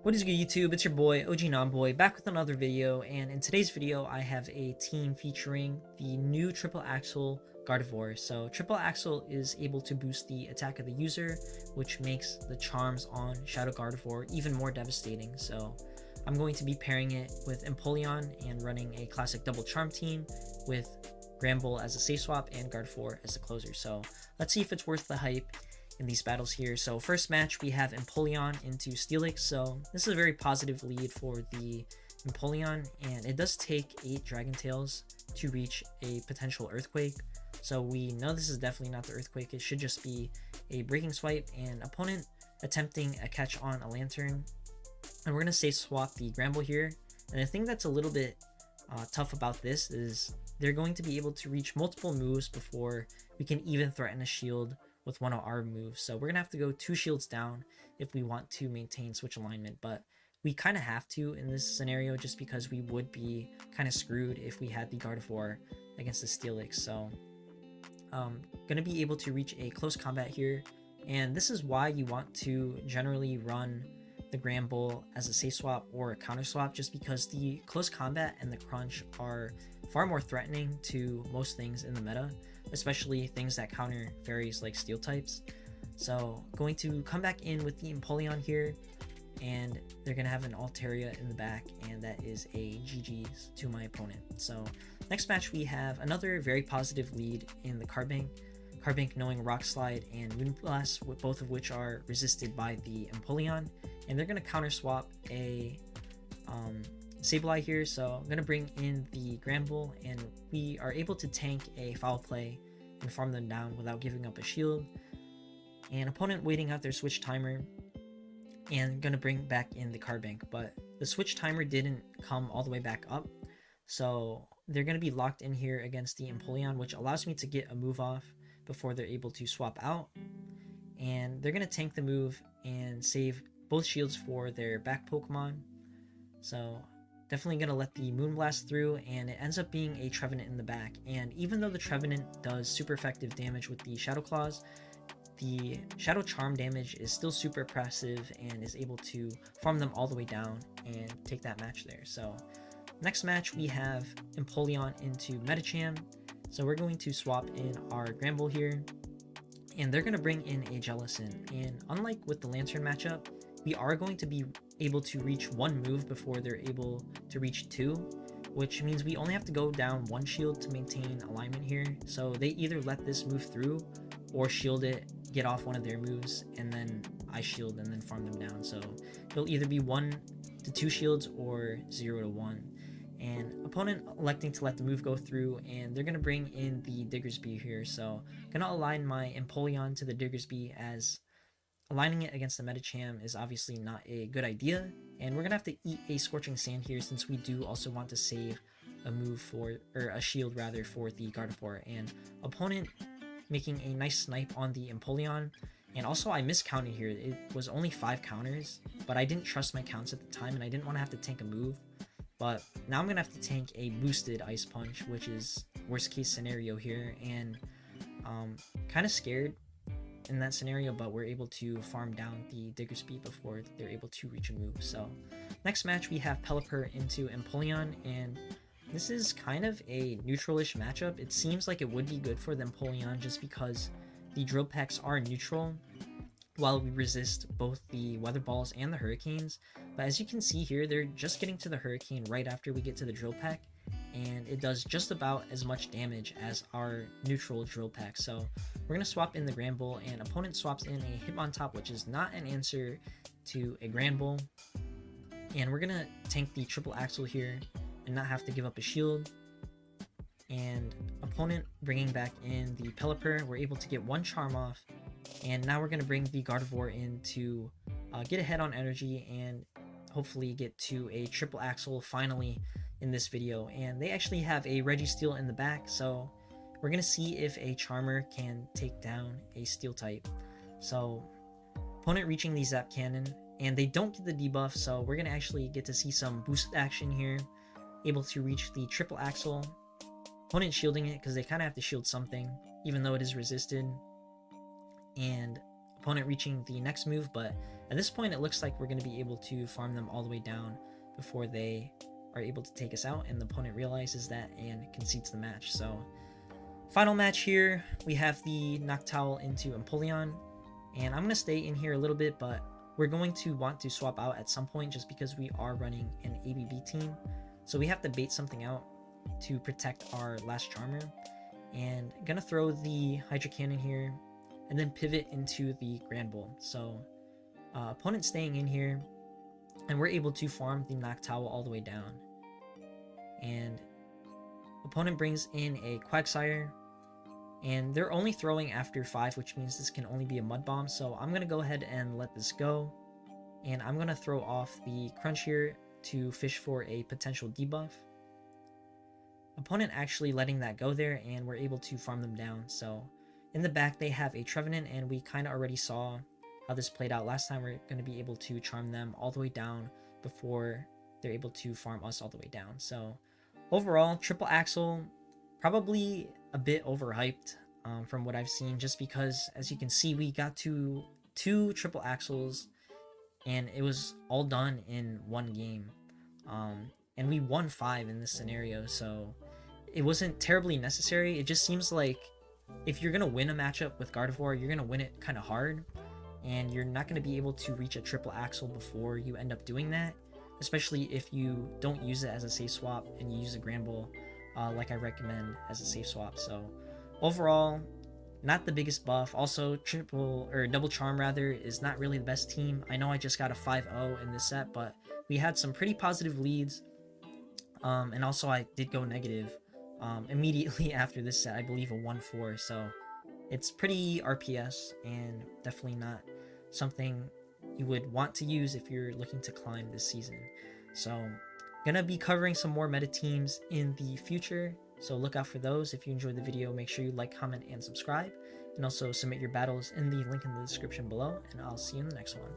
What is good, YouTube? It's your boy OG Nonboy back with another video, and in today's video I have a team featuring the new triple AXEL Gardevoir. So triple AXEL is able to boost the attack of the user, which makes the charms on Shadow Gardevoir even more devastating. So I'm going to be pairing it with Empoleon and running a classic double charm team with Gramble as a safe swap and Gardevoir as the closer. So let's see if it's worth the hype in these battles here. So first match we have Empoleon into Steelix. So this is a very positive lead for the Empoleon, and it does take 8 Dragon Tails to reach a potential Earthquake. So we know this is definitely not the Earthquake. It should just be a Breaking Swipe and opponent attempting a catch on a Lantern. And we're going to safe swap the Gramble here. And the thing that's a little bit tough about this is they're going to be able to reach multiple moves before we can even threaten a shield with one of our moves. So we're gonna have to go 2 shields down if we want to maintain switch alignment, but we kind of have to in this scenario just because we would be kind of screwed if we had the Gardevoir against the Steelix. So gonna be able to reach a close combat here, and this is why you want to generally run the Gramble as a safe swap or a counter swap, just because the close combat and the crunch are far more threatening to most things in the meta, especially things that counter fairies like steel types. So going to come back in with the Empoleon here, and they're going to have an Altaria in the back, and that is a GG's to my opponent. So next match we have another very positive lead in the Carbink. Carbink knowing Rock Slide and Moonblast, both of which are resisted by the Empoleon, and they're going to counter swap a Sableye here. So I'm going to bring in the Gramble, and we are able to tank a Foul Play and farm them down without giving up a shield. And opponent waiting out their switch timer and going to bring back in the Carbink, but the switch timer didn't come all the way back up, so they're going to be locked in here against the Empoleon, which allows me to get a move off before they're able to swap out. And they're going to tank the move and save both shields for their back Pokemon. So definitely going to let the Moonblast through, and it ends up being a Trevenant in the back. And even though the Trevenant does super effective damage with the Shadow Claws, the Shadow Charm damage is still super impressive and is able to farm them all the way down and take that match there. So next match we have Empoleon into Medicham. So we're going to swap in our Gramble here, and they're going to bring in a Jellicent. And unlike with the Lantern matchup, we are going to be able to reach 1 move before they're able to reach 2, which means we only have to go down 1 shield to maintain alignment here. So they either let this move through or shield it, get off one of their moves, and then I shield and then farm them down. So it'll either be 1 to 2 shields or 0 to 1. And opponent electing to let the move go through, and they're going to bring in the Diggersby here. So going to align my Empoleon to the Diggersby, as aligning it against the Medicham is obviously not a good idea, and we're going to have to eat a Scorching Sand here since we do also want to save a move for, or a shield rather, for the Gardevoir. And opponent making a nice snipe on the Empoleon, and also I miscounted here. It was only 5 counters, but I didn't trust my counts at the time, and I didn't want to have to tank a move. But now I'm going to have to tank a boosted Ice Punch, which is worst case scenario here, and kind of scared in that scenario, but we're able to farm down the Diggersby before they're able to reach a move. So next match we have Pelipper into Empoleon, and this is kind of a neutral-ish matchup. It seems like it would be good for the Empoleon just because the Drill Pecks are neutral, while we resist both the Weather Balls and the Hurricanes. But as you can see here, they're just getting to the Hurricane right after we get to the Drill Peck, and it does just about as much damage as our neutral Drill Peck. So we're going to swap in the Gramble, and opponent swaps in a Hitmontop, which is not an answer to a Granbull. And we're going to tank the triple AXEL here and not have to give up a shield. And opponent bringing back in the Pelipper, we're able to get 1 charm off. And now we're going to bring the Gardevoir in to get ahead on energy and hopefully get to a triple AXEL finally in this video. And they actually have a Registeel in the back, so we're going to see if a Charmer can take down a Steel type. So opponent reaching the Zap Cannon, and they don't get the debuff, so we're going to actually get to see some boosted action here. Able to reach the triple AXEL. Opponent shielding it because they kind of have to shield something, even though it is resisted. And opponent reaching the next move, but At this point, it looks like we're going to be able to farm them all the way down before they are able to take us out, and the opponent realizes that and concedes the match. So final match here, we have the Noctowl into Empoleon, and I'm going to stay in here a little bit, but we're going to want to swap out at some point just because we are running an ABB team. So we have to bait something out to protect our last Charmer. And I'm going to throw the Hydro Cannon here and then pivot into the Grand Bull. So opponent staying in here, and we're able to farm the Noctowl all the way down. And opponent brings in a Quagsire, and they're only throwing after 5, which means this can only be a Mud Bomb. So I'm going to go ahead and let this go, and I'm going to throw off the Crunch here to fish for a potential debuff. Opponent actually letting that go there, and we're able to farm them down. So in the back they have a Trevenant, and we kind of already saw how this played out last time. We're going to be able to charm them all the way down before they're able to farm us all the way down. So overall, Triple Axel probably a bit overhyped from what I've seen, just because, as you can see, we got to 2 Triple Axels and it was all done in one game, and we won 5 in this scenario. So it wasn't terribly necessary. It just seems like if you're gonna win a matchup with Gardevoir, you're gonna win it kind of hard, and you're not gonna be able to reach a Triple Axel before you end up doing that, especially if you don't use it as a safe swap and you use a Grand Bull like I recommend as a safe swap. So overall, not the biggest buff. Also, double charm rather is not really the best team. I know I just got a 5-0 in this set, but we had some pretty positive leads, and also I did go negative immediately after this set. I believe a 1-4, so it's pretty RPS and definitely not something you would want to use if you're looking to climb this season. So gonna be covering some more meta teams in the future, so look out for those. If you enjoyed the video, make sure you like, comment, and subscribe, and also submit your battles in the link in the description below, and I'll see you in the next one.